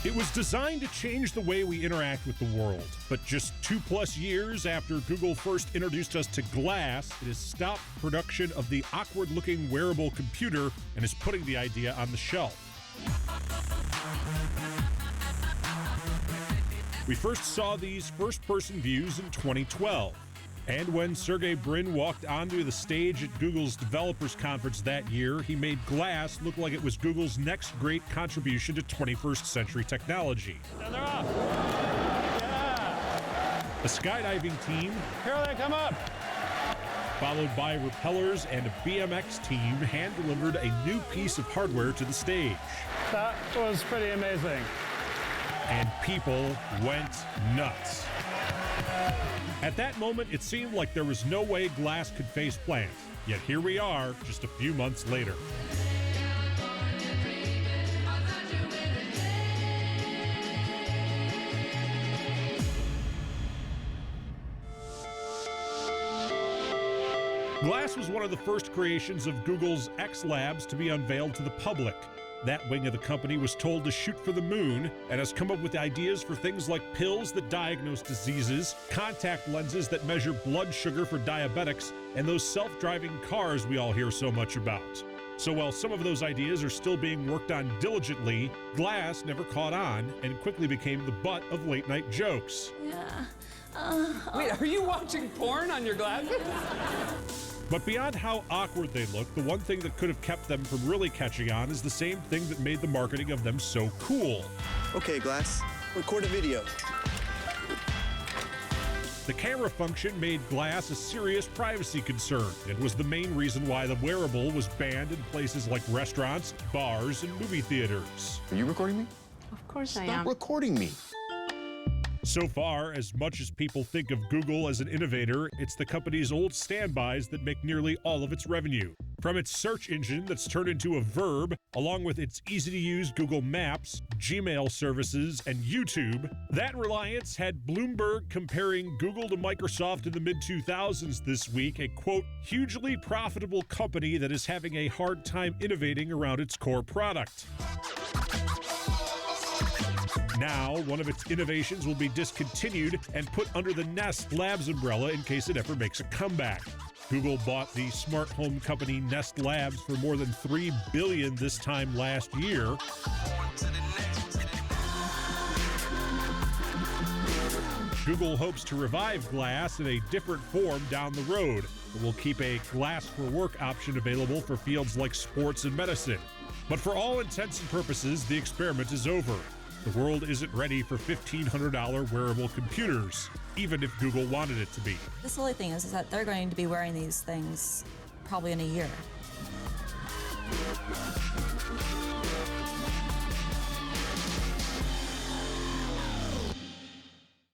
It was designed to change the way we interact with the world, but just 2+ years after Google first introduced us to Glass, it has stopped production of the awkward-looking wearable computer and is putting the idea on the shelf. We first saw these first-person views in 2012. And when Sergey Brin walked onto the stage at Google's developers conference that year, he made Glass look like it was Google's next great contribution to 21st century technology. Now they're off. Yeah. The skydiving team, Here they come up. followed by rappellers and a BMX team, hand-delivered a new piece of hardware to the stage. That was pretty amazing. And people went nuts. At that moment, it seemed like there was no way Glass could face plant. Yet here we are, just a few months later. Glass was one of the first creations of Google's X Labs to be unveiled to the public. That wing of the company was told to shoot for the moon and has come up with ideas for things like pills that diagnose diseases, contact lenses that measure blood sugar for diabetics, and those self-driving cars we all hear so much about. So while some of those ideas are still being worked on diligently, Glass never caught on and quickly became the butt of late-night jokes. Yeah. Wait, are you watching porn on your glasses? But beyond how awkward they look, the one thing that could have kept them from really catching on is the same thing that made the marketing of them so cool. Okay, Glass, record a video. The camera function made Glass a serious privacy concern and was the main reason why the wearable was banned in places like restaurants, bars, and movie theaters. Are you recording me? Of course I Stop am. recording me. So far, as much as people think of Google as an innovator, it's the company's old standbys that make nearly all of its revenue. From its search engine that's turned into a verb, along with its easy-to-use Google Maps, Gmail services, and YouTube, that reliance had Bloomberg comparing Google to Microsoft in the mid-2000s this week, a, quote, hugely profitable company that is having a hard time innovating around its core product. Now, one of its innovations will be discontinued and put under the Nest Labs umbrella in case it ever makes a comeback. Google bought the smart home company Nest Labs for more than $3 billion this time last year. Google hopes to revive Glass in a different form down the road, but will keep a Glass for Work option available for fields like sports and medicine. But for all intents and purposes, the experiment is over. The world isn't ready for $1,500 wearable computers, even if Google wanted it to be. The silly thing is that they're going to be wearing these things probably in a year.